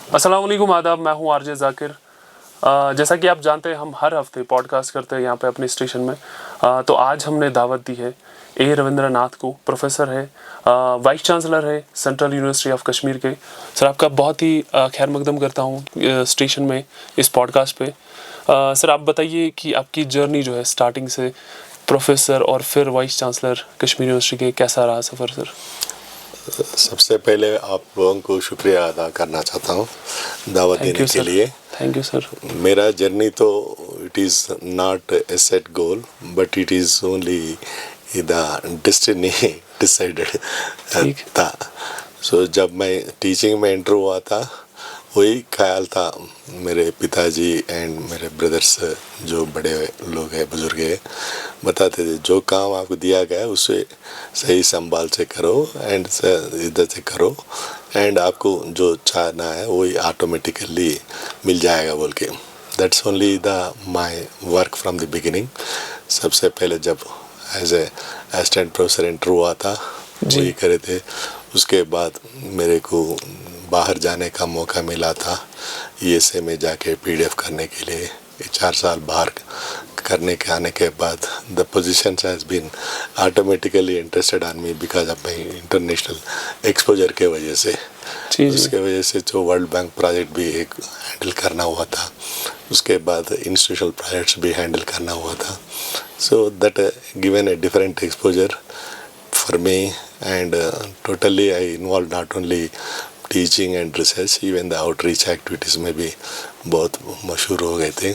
अस्सलाम वालेकुम, आदाब। मैं हूँ आरजे जाकिर। जैसा कि आप जानते हैं, हम हर हफ्ते पॉडकास्ट करते हैं यहाँ पे अपने स्टेशन में। तो आज हमने दावत दी है ए रविंद्रनाथ को। प्रोफेसर है, वाइस चांसलर है सेंट्रल यूनिवर्सिटी ऑफ कश्मीर के। सर, आपका बहुत ही खैर मकदम करता हूँ स्टेशन में, इस पॉडकास्ट पे। सर, आप बताइए कि आपकी जर्नी जो है स्टार्टिंग से प्रोफेसर और फिर वाइस चांसलर कश्मीर यूनिवर्सिटी के, कैसा रहा सफ़र सर? सबसे पहले आप लोगों को शुक्रिया अदा करना चाहता हूँ दावत देने के लिए। Thank you sir. मेरा जर्नी तो it is not a set goal but it is only the destiny decided था। सो जब मैं टीचिंग में एंटर हुआ था, वही ख्याल था मेरे पिताजी एंड मेरे ब्रदर्स जो बड़े लोग हैं, बुजुर्ग हैं, बताते थे जो काम आपको दिया गया है उसे सही संभाल से करो एंड इधर से करो एंड आपको जो चाहना है वही ऑटोमेटिकली मिल जाएगा बोल के। That's only the my work from the beginning. सबसे पहले जब as a assistant professor enter हुआ था वही करे थे। उसके बाद मेरे को बाहर जाने का मौका मिला था यूएसए में जाके पीडीएफ करने के लिए। 4 साल बाहर करने के आने के बाद the position has been automatically interested on me because of my international exposure के वजह से। उसके वजह से जो वर्ल्ड बैंक प्रोजेक्ट भी एक हैंडल करना हुआ था, उसके बाद इंस्टीट्यूशनल प्रोजेक्ट्स भी हैंडल करना हुआ था। So that given a different exposure for me and totally I involved not only teaching and research, even the outreach activities में भी बहुत मशहूर हो गए थे।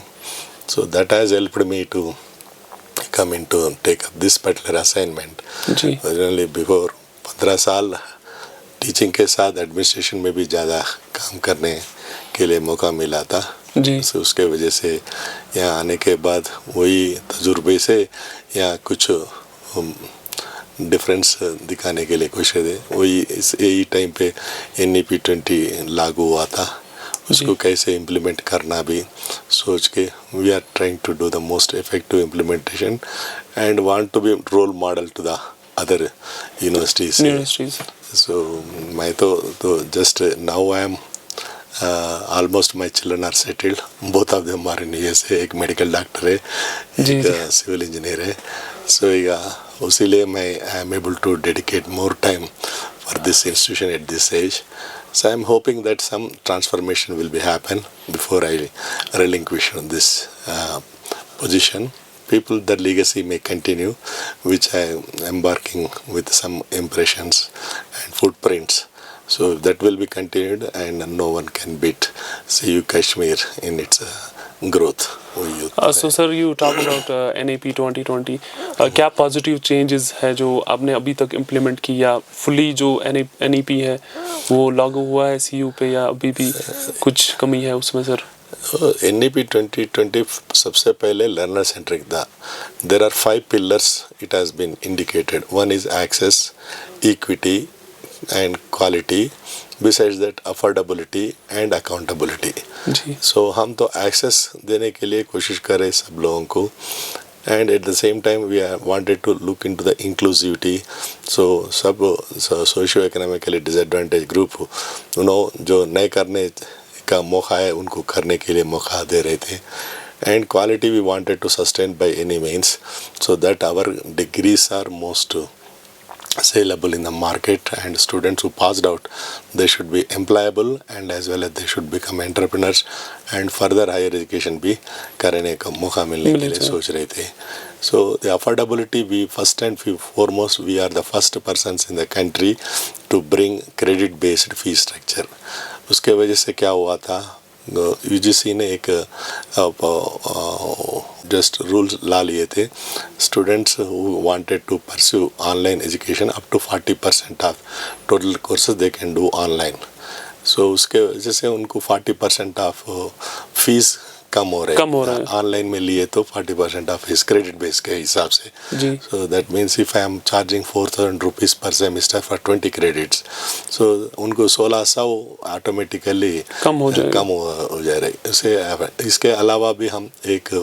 So that has helped me to come into take up this particular assignment. Originally before 15 साल teaching के साथ एडमिनिस्ट्रेशन में भी ज़्यादा काम करने के लिए मौका मिला था। so, उसके वजह से यहाँ आने के बाद वही तजुर्बे से यहाँ कुछ डिफरेंस दिखाने के लिए कोशिश थे। वही इस यही टाइम पे NEP 20 लागू हुआ था, उसको कैसे इम्प्लीमेंट करना भी सोच के we are trying to do the most effective implementation and want to be role model to the other universities. So मैं तो just now I am almost my children are settled, both of them are in USA। एक medical doctor है, एक civil engineer है। So उसीलिए मैं I am able to dedicate more time for this institution at this age. So I am hoping that some transformation will be happen before I relinquish this position. People, the legacy may continue, which I am embarking with some impressions and footprints. So that will be continued and no one can beat CU Kashmir in its growth. So sir, you talk about NEP 2020. क्या positive changes है जो आपने अभी तक implement की, या fully जो NEP है वो लागू हुआ है CU पे, या अभी भी कुछ कमी है उसमें सर? NEP 2020 सबसे पहले लर्नर सेंट्रिक था। There are 5 pillars it has been indicated. One is access, equity and quality. Besides that, affordability and accountability. So हम तो access देने के लिए कोशिश करें सब लोगों को, and at the same time we wanted to look into the inclusivity. So सब socio economically disadvantaged group जो नए करने का मौका है उनको करने के लिए मौका दे रहे थे। And quality we wanted to sustain by any means, so that our degrees are most saleable in the market and students who passed out, they should be employable and as well as they should become entrepreneurs and further higher education भी करने का मौका मिलने के लिए सोच रहे थे। So the affordability, we first and foremost we are the first persons in the country to bring credit based fee structure. उसके वजह से क्या हुआ था, UGC ने एक जस्ट रूल्स ला लिए थे। Students who wanted to pursue online education up to 40% of total courses they can do online. So उसके वजह से उनको 40% ऑफ फीस कम हो रहे हैं। ऑनलाइन में लिए तो 40% ऑफ फीस क्रेडिट बेस के हिसाब से। So that means if I am charging 4000 rupees पर सेमेस्टर फॉर 20 क्रेडिट्स, सो उनको 1600 ऑटोमेटिकली कम हो जा रही है। इसके अलावा भी हम एक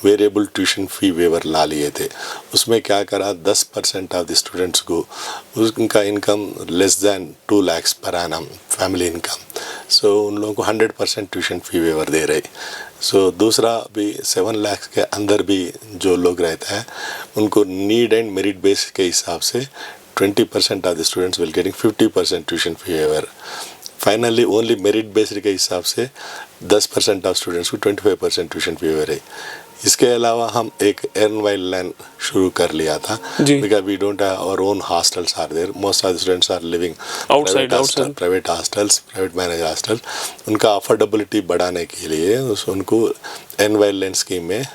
वेरिएबल ट्यूशन फ़ी वेवर ला लिए थे। उसमें क्या करा, 10% ऑफ द स्टूडेंट्स को उनका income less than 2 lakhs per annum family income, so उन लोगों को 100% ट्यूशन फी वेवर दे रहे। सो दूसरा भी 7 लाख के अंदर भी जो लोग रहते हैं उनको नीड एंड मेरिट बेस के हिसाब से 20% of the students will getting 50% tuition fee waiver. Finally only merit based के हिसाब से 10% ऑफ स्टूडेंट्स को 25% ट्यूशन फी वेवर है। इसके अलावा हम एक अर्न वाइल लर्न शुरू कर लिया था, because we don't have our own hostels are there, most of the students are living outside private hostels, private manage hostel. उनका अफोर्डेबिलिटी बढ़ाने के लिए उनको अर्न वाइल लर्न स्कीम में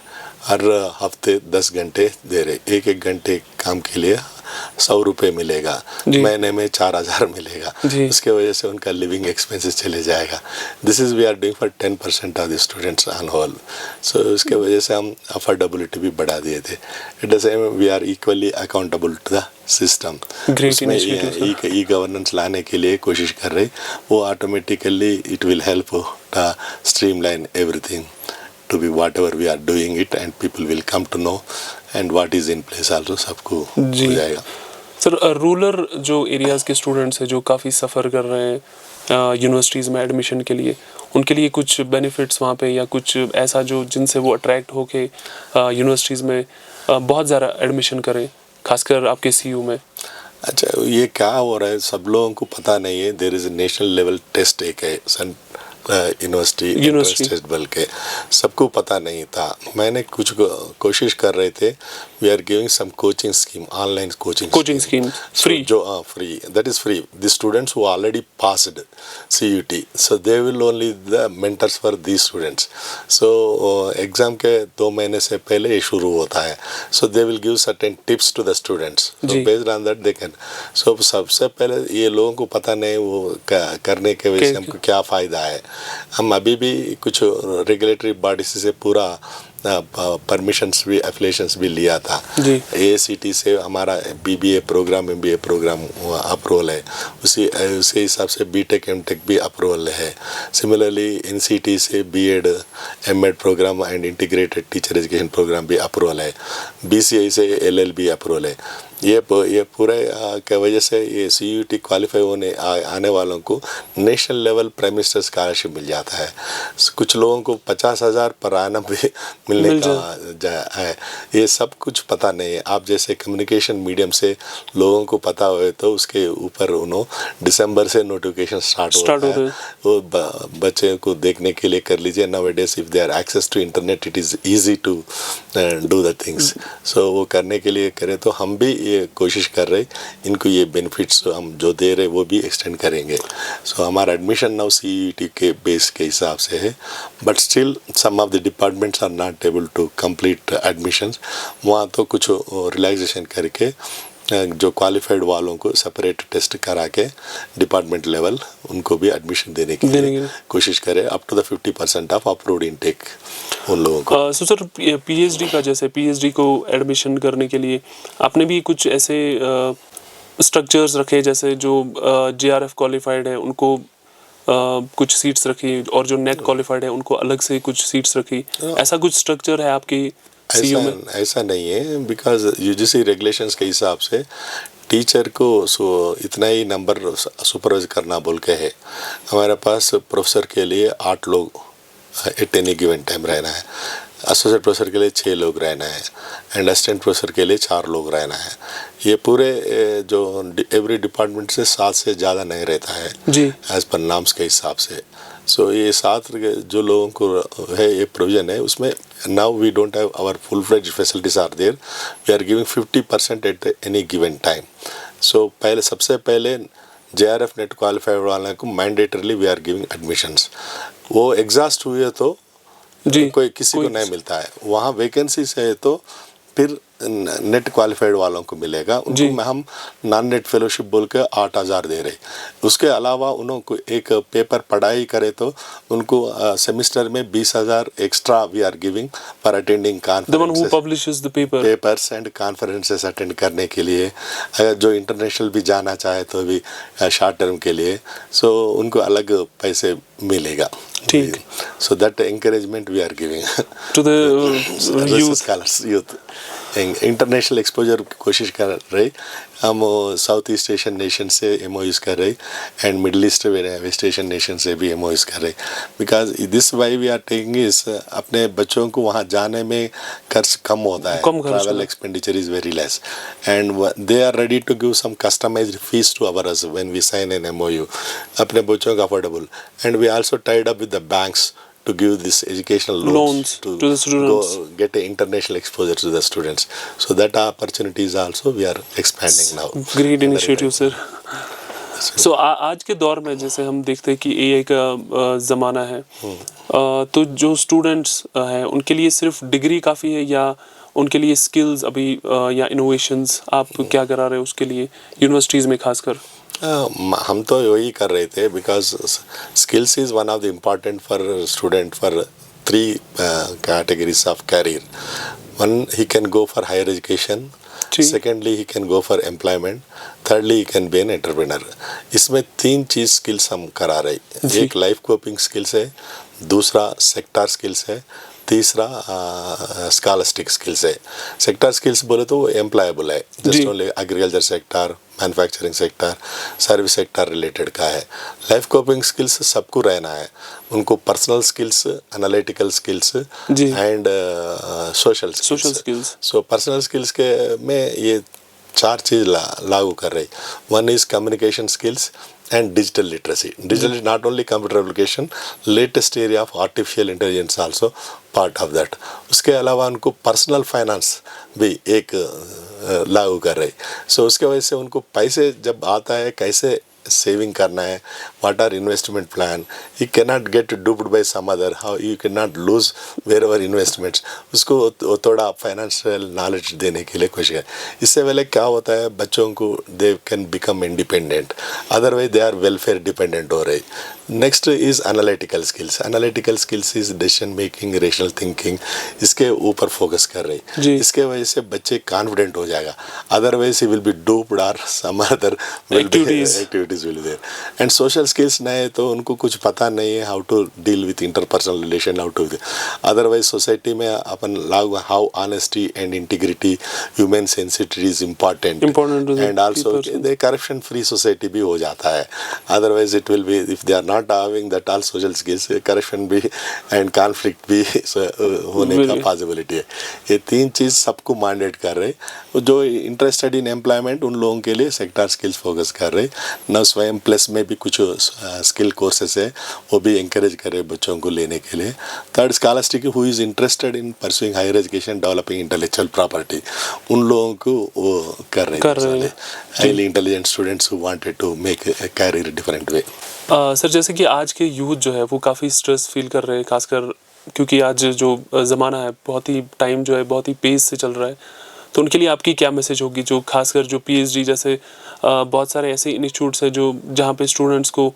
हर हफ्ते 10 घंटे दे रहे। एक घंटे काम के लिए 100 रुपये मिलेगा, महीने में 4000 मिलेगा। उसके वजह से उनका लिविंग एक्सपेंसेस चले जाएगा। This is we are doing for 10% of the students on whole. So उसके वजह से हम अफोर्डेबिलिटी भी बढ़ा दिए थे। It the same we are equally accountable to the system. उसमें ई गवर्नेंस लाने के लिए कोशिश कर रहे, वो automatically it will help to streamline everything to be whatever we are doing it, and people will come to know, and what is in place also सबको हो जाएगा। सर रूरल जो एरियाज़ के स्टूडेंट्स हैं जो काफ़ी सफ़र कर रहे हैं यूनिवर्सिटीज़ में एडमिशन के लिए, उनके लिए कुछ बेनिफिट्स वहाँ पे या कुछ ऐसा जो जिनसे वो अट्रैक्ट होके यूनिवर्सिटीज़ में बहुत ज़्यादा एडमिशन करें, खासकर आपके CU में? अच्छा, ये क्या हो रहा है सब लोगों को पता नहीं है। There is a national level test एक है यूनिवर्सिटी टेस्ट, बल्कि सबको पता नहीं था। मैंने कुछ कोशिश कर रहे थे। We are giving some coaching scheme, online coaching scheme free, जो free, that is free. The students who already passed CUT, so they will only the mentors for these students. So exam के 2 महीने से पहले ये शुरू होता है। So they will give certain tips to the students, so based on that they can. So सबसे पहले ये लोगों को पता नहीं वो करने के वजह से हमको क्या फ़ायदा है। हम अभी भी कुछ रेगुलेटरी बॉडी से पूरा परमिशंस भी, एफिलिएशंस भी लिया था। AICTE से हमारा BBA program, MBA program approval है, उसी हिसाब से BTech MTech भी अप्रूवल है। सिमिलरली NCT से B.Ed M.Ed program and integrated teacher education program भी अप्रूवल है। BCI से LLB अप्रूवल है। ये पूरे के वजह से ये CUT क्वालिफाई होने आने वालों को national level prime minister scholarship मिल जाता है। कुछ लोगों को 50,000 पर आना भी मिलने का है। ये सब कुछ पता नहीं है। आप जैसे कम्युनिकेशन मीडियम से लोगों को पता हुए तो उसके ऊपर उन्होंने दिसंबर से नोटिफिकेशन स्टार्ट होता है। वो बच्चे को देखने के लिए कर लीजिए। Nowadays if they are access to internet, it is easy to do the things. So वो करने के लिए करें तो हम भी ये कोशिश कर रहे, इनको ये बेनिफिट्स हम जो दे रहे वो भी एक्सटेंड करेंगे। सो हमारा एडमिशन नाउ CUT के बेस के हिसाब से है, but still some of the departments are not able to complete admissions. वहाँ तो कुछ रिलैक्सेशन करके जो क्वालिफाइड वालों को सेपरेट टेस्ट करा के डिपार्टमेंट लेवल उनको भी एडमिशन देने की कोशिश करें, up to the 50% of approved intake उन लोगों को। सो सर PhD का, जैसे PhD को एडमिशन करने के लिए आपने भी कुछ ऐसे स्ट्रक्चर्स रखे, जैसे जो JRF क्वालिफाइड है उनको कुछ सीट्स रखी और जो नेट क्वालिफाइड है उनको अलग से कुछ सीट्स रखी, ऐसा कुछ स्ट्रक्चर है आपकी CU में? ऐसा नहीं है, बिकॉज UGC रेगुलेशंस के हिसाब से टीचर को इतना ही नंबर सुपरवाइज करना बोल के है। हमारे पास प्रोफेसर के लिए 8 लोग एट एनी गिवन टाइम रहना है, एसोसिएट प्रोफेसर के लिए 6 लोग रहना है, एंड असिस्टेंट प्रोफेसर के लिए 4 लोग रहना है। ये पूरे जो एवरी डिपार्टमेंट से 7 से ज़्यादा नहीं रहता है एज पर नाम्स के हिसाब से। सो ये 7 जो लोगों को है ये प्रोविजन है उसमें। Now we don't have our full fledged facilities are there, we are giving 50% at any given time. So पहले सबसे पहले JRF नेट क्वालिफाइड वाले को mandatorily we are giving admissions. वो एग्जॉस्ट हुए तो कोई किसी को नहीं मिलता है। वहाँ वैकेंसीज है तो फिर नेट क्वालिफाइड वालों को मिलेगा। उनको हम नॉन नेट फेलोशिप बोल के 8,000 दे रहे। उसके अलावा उनको एक पेपर पढ़ाई करे तो उनको सेमिस्टर में 20,000 extra we are giving for attending papers and conferences attend करने के लिए। अगर जो इंटरनेशनल भी जाना चाहे तो भी शॉर्ट टर्म के लिए, सो उनको अलग पैसे मिलेगा. ठीक. So that encouragement we are giving to the research scholars, youth. International exposure की कोशिश कर रहे. हम साउथ ईस्ट एशियन नेशन से MOUs कर रहे and middle east west Asian nation से भी MOUs कर रहे. Because this why we are taking is अपने बच्चों को वहाँ जाने में खर्च कम होता है. Travel expenditure is very less and they are ready to give some customized fees to ours when we sign an MOU. अपने बच्चों का affordable and we also tied up with the banks to give this educational loans to the students, go get an international exposure to the students. So that opportunities also we are expanding now. Great initiative, sir. So आज के दौर में जैसे हम देखते हैं कि AI का ज़माना है, तो जो स्टूडेंट्स हैं उनके लिए सिर्फ डिग्री काफ़ी है या उनके लिए स्किल्स अभी या इनोवेशंस आप क्या करा रहे हो उसके लिए यूनिवर्सिटीज़ में खासकर? हम तो वही कर रहे थे because skills is one of the important for student for 3 categories of career. One, he can go for higher education. Secondly he can go for employment. thirdly he can be an entrepreneur. इसमें 3 चीज़ skills हम करा रहे. एक life coping skills है, दूसरा sector skills है, तीसरा scholastic skills है. सेक्टर स्किल्स बोले तो वो एम्प्लॉयबल है, just only agriculture sector, manufacturing sector, service sector related का है. लाइफ कोपिंग स्किल्स सबको रहना है. उनको personal skills, analytical skills and social skills. So personal skills के में ये 4 चीज़ लागू कर रही. One is communication skills and digital literacy. Digital is not only computer application, latest area of artificial intelligence also part of that. उसके अलावा उनको personal finance भी एक लागू कर रहे. सो उसके वजह से उनको पैसे जब आता है कैसे सेविंग करना है, what are investment plan, you cannot get duped by some other, how you cannot lose wherever investments. उसको थोड़ा फाइनेंशियल नॉलेज देने के लिए कोशिश है. इससे पहले क्या होता है बच्चों को they can become independent, otherwise they are welfare dependent हो रहे. Next is analytical skills. Analytical skills is decision making, rational thinking, इसके ऊपर फोकस कर रही. इसके वजह से बच्चे कॉन्फिडेंट हो जाएगा, otherwise he will be duped और some other activities will be there. And social skills नए तो उनको कुछ पता नहीं है how to deal with interpersonal relation, how to. Otherwise society में अपन लागू how honesty and integrity, human sensitivity is important and also the corruption free society भी हो जाता है. Otherwise it will be if they are not having that all social skills, corruption भी and conflict भी होने का पॉसिबिलिटी है. ये 3 चीज़ सबको मैंडेट कर रहे. जो इंटरेस्टेड इन एम्प्लॉयमेंट उन लोगों के लिए सेक्टर स्किल्स फोकस कर रहे. न स्वयं प्लस में भी कुछ स्किल कोर्सेस है वो भी इंकरेज कर रहे बच्चों को लेने के लिए. Third, scholastic who is interested in pursuing higher education, developing intellectual property, उन लोगों को वो कर रहे हैं. Highly intelligent students who wanted to make a career different way. Sir जैसे कि आज के यूथ जो है वो काफ़ी स्ट्रेस फील कर रहे हैं, खासकर क्योंकि आज जो ज़माना है बहुत ही टाइम जो है बहुत ही पेस से चल रहा है, तो उनके लिए आपकी क्या मैसेज होगी जो खासकर जो PhD जैसे बहुत सारे ऐसे इंस्टीट्यूट्स हैं जो जहाँ पे स्टूडेंट्स को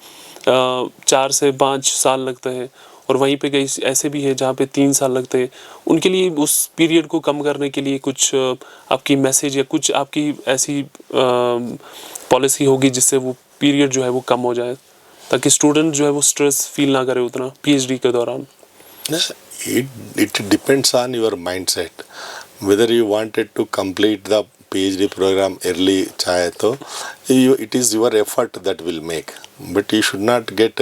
4 से 5 साल लगते हैं और वहीं पे कई ऐसे भी है जहाँ पे 3 साल लगते हैं. उनके लिए उस पीरियड को कम करने के लिए कुछ आपकी मैसेज या कुछ आपकी ऐसी पॉलिसी होगी जिससे वो पीरियड जो है वो कम हो जाए ताकि स्टूडेंट जो है वो स्ट्रेस फील ना करे उतना PhD के दौरान? It depends on your mindset. Whether you wanted to complete the PhD program early चाहे तो it is your effort that will make. But you should not get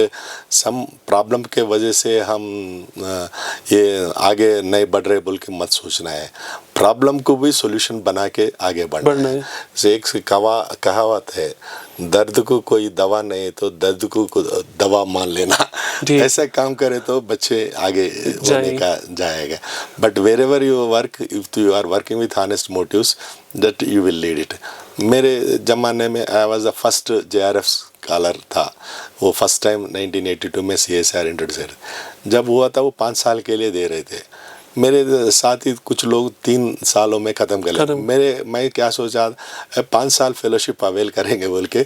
some problem के वजह से हम ये आगे नहीं बढ़ रहे बोल के मत सोचना है. प्रॉब्लम को भी सॉल्यूशन बना के आगे बढ़ना है. एक कहावत है, दर्द को कोई दवा नहीं तो दर्द को दवा मान लेना. ऐसा काम करे तो बच्चे आगे होने का जाएगा. But wherever you work, if you are working with honest motives, that you will lead it. मेरे ज़माने में I was the first JRF scholar था. वो फर्स्ट टाइम 1982 में CSIR इंट्रोड्यूस. जब हुआ था वो 5 साल के लिए दे रहे थे. मेरे साथ ही कुछ लोग 3 सालों में ख़त्म कर ले। मैं क्या सोचा 5 साल फेलोशिप अवेल करेंगे बोल के।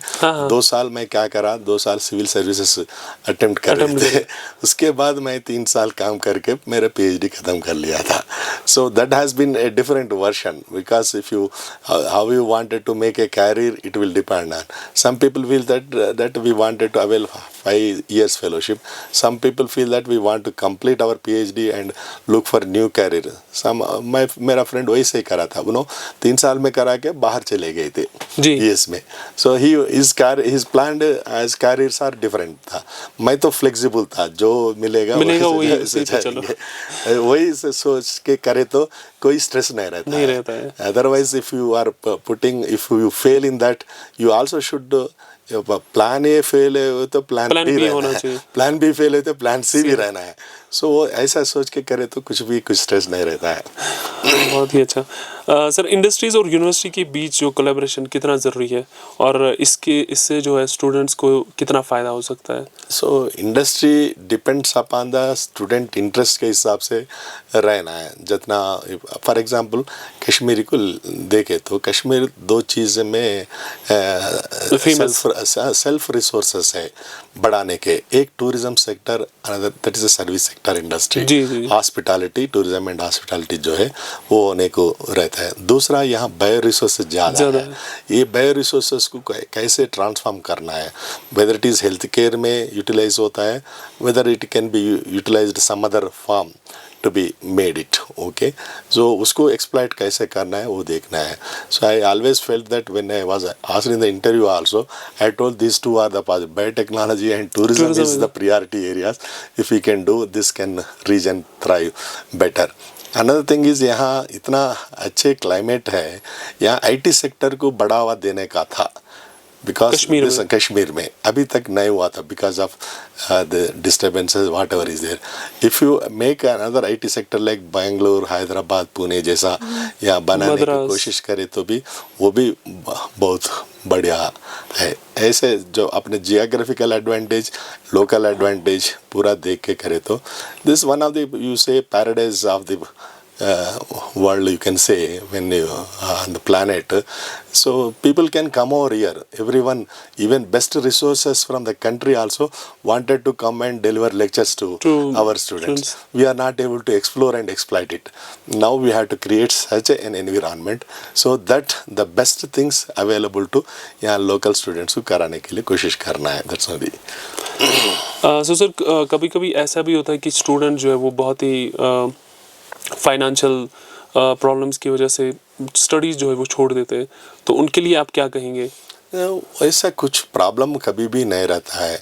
2 साल मैं क्या करा, 2 साल सिविल सर्विसेज अटेम्प्ट कर रहे थे। उसके बाद मैं 3 साल काम करके मेरा PhD ख़त्म कर लिया था। So that has been a different version, because if you how you wanted to make a career, it will depend on some people feel that we wanted to avail 5 years fellowship. Some people feel that we want to complete our PhD and look for new career. मेरा friend वैसे ही करा था, 3 साल में करा के बाहर चले गए थे US में। So his planned as careers are different था। मैं तो flexible था, जो मिलेगा वही से सोच के करे तो कोई स्ट्रेस नहीं रहता है। Otherwise if you are if you fail in that, you also should plan A fail है तो प्लान बी होना चाहिए, प्लान बी फेल है तो प्लान सी भी रहना है। सो वो ऐसा सोच के करे तो कुछ स्ट्रेस नहीं रहता है। बहुत ही अच्छा। सर, इंडस्ट्रीज और यूनिवर्सिटी के बीच जो कोलैबोरेशन कितना ज़रूरी है और इससे जो है स्टूडेंट्स को कितना फ़ायदा हो सकता है? So industry depends upon the student interest के हिसाब से रहना है। जितना फॉर एग्जांपल कश्मीरी को देखे तो कश्मीर 2 चीज़ में सेल्फ रिसोर्सेस है बढ़ाने के। एक tourism sector, another that is a service sector industry, hospitality, tourism and hospitality जो है वो होने को रहता है। दूसरा यहाँ बायो रिसोर्सेज ज़्यादा है। ये बायो रिसोर्सेज को कैसे ट्रांसफॉर्म करना है, whether it is health care में यूटिलाइज होता है, whether it can be utilized some other form to be made it, okay? So उसको exploit कैसे करना है वो देखना है। So I always felt that when I was asked in the interview also, I told these 2 are the biotechnology and tourism is the priority areas. If we can do this, can region thrive better. Another thing is यहाँ इतना अच्छे climate है, यहाँ IT sector को बढ़ावा देने का था। बिकॉज कश्मीर में अभी तक नहीं हुआ था, because of the disturbances whatever is there. If you make another IT sector like Bangalore, Hyderabad, Pune जैसा या बनाने की कोशिश करे तो भी वो भी बहुत बढ़िया है। ऐसे जो अपने जियोग्राफिकल एडवांटेज, लोकल एडवांटेज पूरा देख के करे तो this one of the you say paradise of the world, you can say, when you on the planet. So people can come over here, everyone, even best resources from the country also wanted to come and deliver lectures to our students. We are not able to explore and exploit it. Now we have to create such an environment so that the best things available to यहाँ local students को कराने के लिए कोशिश करना है। That's only. So sir, कभी-कभी ऐसा भी होता है कि स्टूडेंट जो है वो बहुत ही फाइनेंशियल प्रॉब्लम्स की वजह से स्टडीज़ जो है वो छोड़ देते हैं, तो उनके लिए आप क्या कहेंगे? ऐसा कुछ प्रॉब्लम कभी भी नहीं रहता है।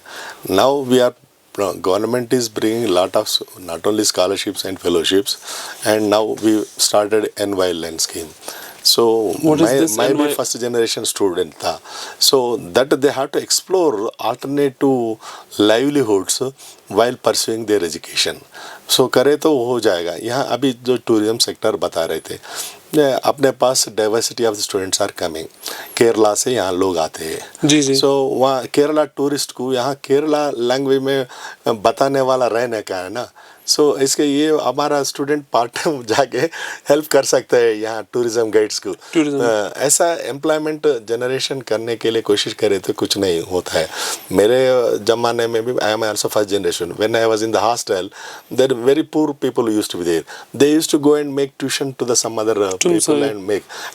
Now we are government is bringing lot of not only scholarships and fellowships, and now we started NYLN scheme. So my first generation student था, so that they have to explore alternative livelihoods while pursuing their education. So करे तो हो जाएगा। यहाँ अभी जो tourism sector बता रहे थे, अपने पास diversity of the students are coming. Kerala से यहाँ लोग आते हैं, सो वहाँ केरला टूरिस्ट को यहाँ केरला लैंग्वेज में बताने वाला रहने का है ना। सो इसके ये हमारा स्टूडेंट पार्ट टाइम जाके हेल्प कर सकता है यहाँ टूरिज्म गाइड्स को। ऐसा एम्प्लॉयमेंट जनरेशन करने के लिए कोशिश करे तो कुछ नहीं होता है। मेरे ज़माने में भी I am also first generation, when I was in the hostel there very poor people used to be there, they used to go and make tuition to the some other people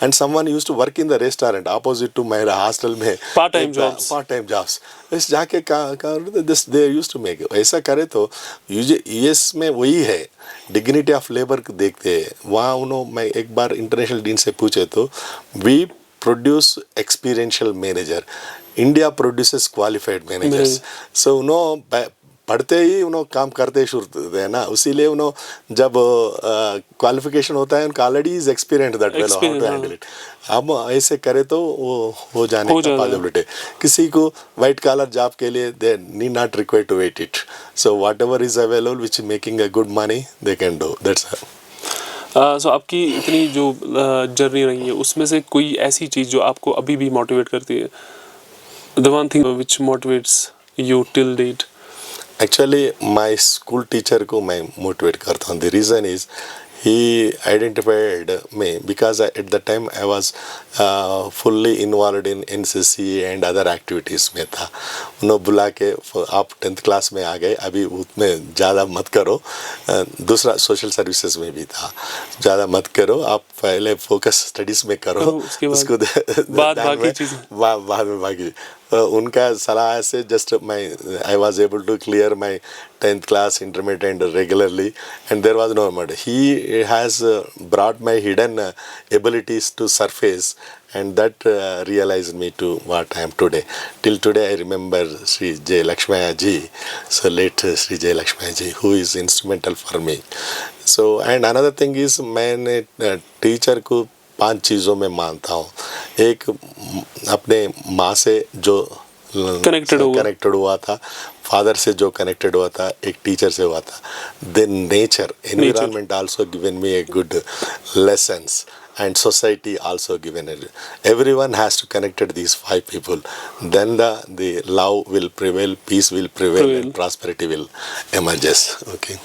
and someone used to work in the restaurant opposite to my hostel में part time jobs इस जाके दे used to make. ऐसा करे तो US में वही है, dignity of labour देखते हैं वहाँ। उन्होंने मैं एक बार इंटरनेशनल डीन से पूछे तो we produce experiential manager, India produces qualified managers. So उन्होंने पढ़ते ही उन्होंने काम करते शुरू है ना, उसीलिए उन्होंने जब क्वालिफिकेशन होता है उनका already is experience that well how to handle it. हम ऐसे करे तो वो हो जाने का पॉसिबिलिटी। किसी को वाइट कॉलर जॉब के लिए they need not require to wait it, so whatever is available which making a good money they can do, that's so आपकी इतनी जो जर्नी रही है उसमें से कोई ऐसी चीज़ जो आपको अभी भी मोटिवेट करती है, the one thing which motivates you till date? Actually my school teacher को मैं मोटिवेट करता हूँ। The reason is he identified me because at the time I was fully involved in NCC and other activities में था. उन्होंने बुला के आप 10th क्लास में आ गए, अभी उसमें ज़्यादा मत करो, दूसरा सोशल सर्विसेज में भी था, ज़्यादा मत करो, आप पहले फोकस स्टडीज़ में करो, उसको बाद में बाकी. उनका सलाह से just I was able to clear my 10th class intermediate and regularly, and there was no matter. He has brought my hidden abilities to surface, and that realized me to what I am today. Till today I remember Sri J. Lakshmaya ji, so late Sri J. Lakshmaya ji, who is instrumental for me. So and another thing is मैंने teacher को 5 चीज़ों में मानता हूँ. एक अपने माँ से जो कनेक्टेड हुआ था, फादर से जो कनेक्टेड हुआ था, एक टीचर से हुआ था. Then nature, environment also given me a good lessons, and society also given it. Everyone has to connected these 5 people. Then the love will prevail, peace will prevail, and prosperity will emerges. Okay.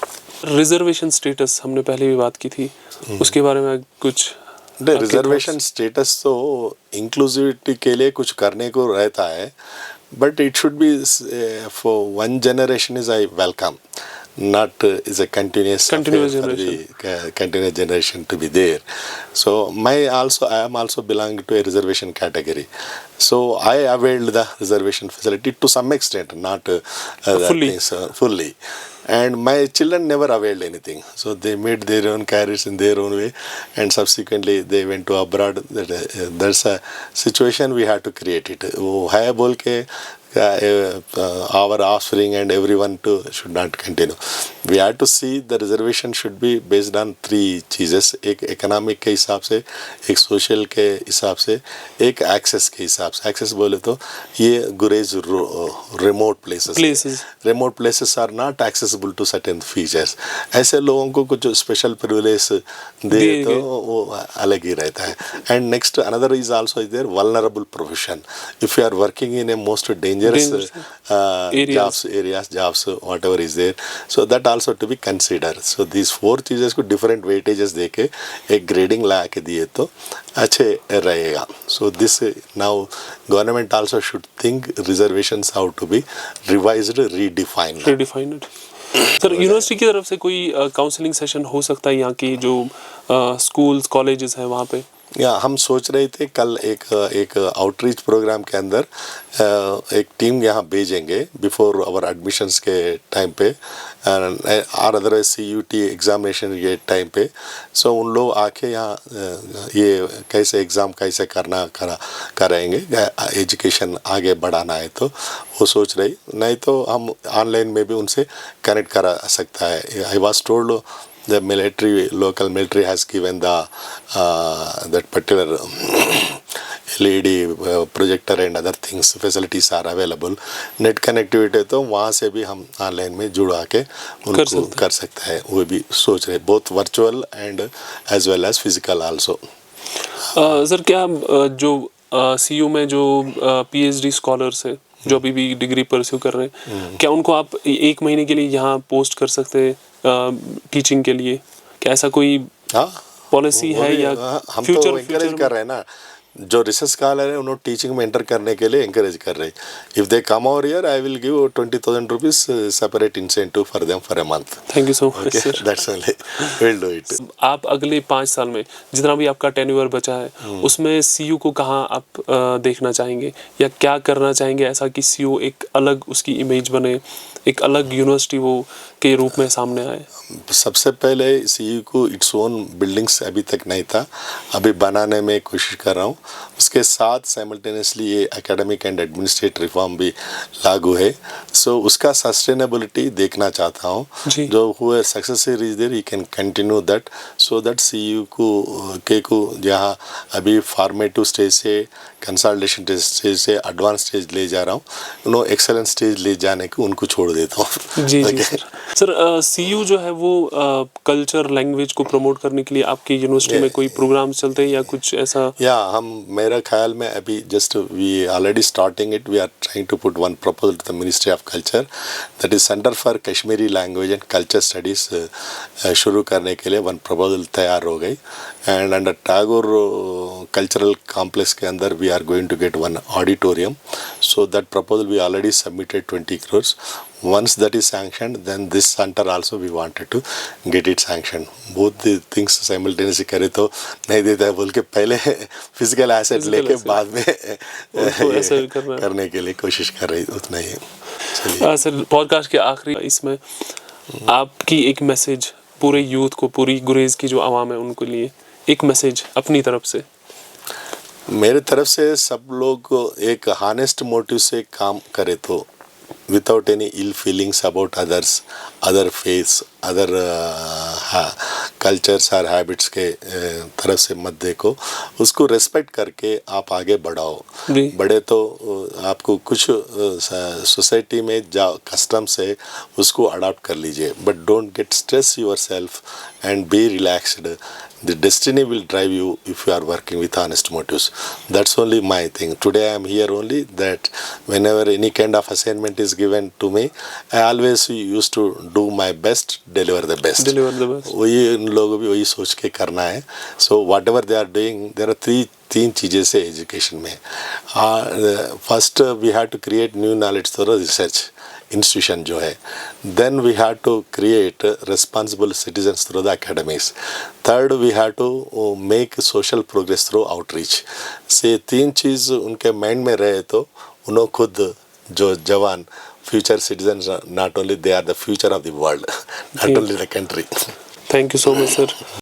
Reservation status हमने पहले भी बात की थी, उसके बारे में कुछ. रिजर्वेशन स्टेटस तो इंक्लूसिविटी के लिए कुछ करने को रहता है, but it should be for one generation is I welcome, not is a continuous generation to be there. So I am also belong to a reservation category, so I availed the reservation facility to some extent, not fully. And my children never availed anything, so they made their own careers in their own way, and subsequently they went to abroad. There's a situation we had to create it. वो है बोल के our offspring and everyone too should not continue. We have to see the reservation should be based on 3 चीज़ें. एक economic के हिसाब से, एक social के हिसाब से, एक access के हिसाब से. access बोले तो ये गुरेज remote places. Remote places are not accessible to certain features. ऐसे लोगों को कुछ special privilege दे तो वो अलग ही रहता है. And next another is also there, vulnerable profession. If you are working in a most dangerous jobs, whatever is there, so that also to be considered. So these 4 चीज़ें को different weightages देके एक grading ला के दिए तो अच्छे रहेगा. So this now government also should think reservations how to be revised, redefined. Sir university की तरफ से कोई काउंसलिंग सेशन हो सकता है यहाँ की जो स्कूल्स कॉलेजेस हैं वहाँ पे? या हम सोच रहे थे कल एक आउटरीच प्रोग्राम के अंदर एक टीम यहाँ भेजेंगे बिफोर आवर एडमिशन्स के टाइम पे और अदरवाइज CUT एग्जामिनेशन के टाइम पे. सो उन लोग आके यहाँ ये कैसे एग्ज़ाम कैसे कराएंगे, एजुकेशन आगे बढ़ाना है तो वो सोच रही. नहीं तो हम ऑनलाइन में भी उनसे कनेक्ट करा सकता है. I was told the local military has given that particular LED projector and other things facilities are available. Net connectivity तो वहाँ से भी हम ऑनलाइन में जुड़ा के उनको कर सकते हैं. वो भी सोच रहे both virtual and as well as physical also. Sir क्या जो CU में जो PhD स्कॉलर्स है जो अभी भी डिग्री परस्यू कर रहे हैं, क्या उनको आप 1 महीने के लिए यहाँ पोस्ट कर सकते हैं टीचिंग के लिए? क्या ऐसा कोई पॉलिसी है या हम तो एनकरेज कर रहे हैं ना. जो रिसर्च स्कॉलर है उन्होंने टीचिंग में एंटर करने के लिए एनकरेज कर रहे हैं. If they come over here I will give 20,000 rupees separate incentive for them for a month. Thank you so much sir. That's only will do it. आप अगले 5 साल में जितना भी आपका टेन्योर बचा है उसमें CU को कहाँ आप देखना चाहेंगे या क्या करना चाहेंगे ऐसा कि CU एक अलग उसकी इमेज बने, एक अलग यूनिवर्सिटी वो के रूप में सामने आए? सबसे पहले CU को इट्स ओन बिल्डिंग्स अभी तक नहीं था, अभी बनाने में कोशिश कर रहा हूँ. उसके साथ साइमल्टेनियसली ये एकेडमिक एंड एडमिनिस्ट्रेटिव रिफॉर्म भी लागू है. सो उसका सस्टेनेबिलिटी देखना चाहता हूँ. जो हुए success is there, you can continue that so that CU को जहाँ अभी फॉर्मेटिव स्टेज से कंसल्टेशन स्टेज से एडवांस स्टेज ले जा रहा हूँ, एक्सेलेंट स्टेज ले जाने को उनको छोड़ देता हूँ. जी सर. सर CU जो है वो कल्चर लैंग्वेज को प्रमोट करने के लिए आपकी यूनिवर्सिटी में कोई प्रोग्राम चलते हैं या कुछ ऐसा? या हम मेरा ख्याल में अभी just we already starting it, we are trying to put one proposal to the ministry of culture, that is centre for Kashmiri language and culture studies शुरू करने के लिए वन प्रपोजल तैयार हो गई। And under Tagore cultural complex के अंदर we are going to get one auditorium, so that proposal we already submitted 20 crores. Once that is sanctioned, then this center also we wanted to get it sanctioned. Both the things simultaneously करे तो नहीं देता है बोल के पहले physical asset लेके बाद में ऐसा करने के लिए कोशिश कर रही, उतना ही। चलिए सर, पॉडकास्ट के आखिरी इसमें आपकी एक मैसेज पूरे यूथ को, पूरी गुरेज की जो आवाम है उनके लिए एक मैसेज अपनी तरफ से। मेरे तरफ से सब लोग एक हानेस्ट मोटिव से काम करे तो without any ill feelings about others, other faiths, other cultures और हैबिट्स के तरफ से मत देखो, उसको रेस्पेक्ट करके आप आगे बढ़ाओ। बढ़े तो आपको कुछ सोसाइटी में जाओ कस्टम्स है उसको अडॉप्ट कर लीजिए, but don't get stress your self and be relaxed. The destiny will drive you if you are working with honest motives. That's only my thing. Today I am here only that whenever any kind of assignment is given to me, I always used to do my best, deliver the best. Deliver the best. वही इन लोगों भी वही सोच के करना है। So whatever they are doing, there are तीन चीज़ें से एजुकेशन में। First we have to create new knowledge through research institution जो है, then we have to create responsible citizens through the academies, third we have to make social progress through outreach. से तीन चीज़ उनके mind में रहे तो उन्होंने खुद जो जवान future citizens, not only they are the future of the world, not only the country. Thank you so much sir.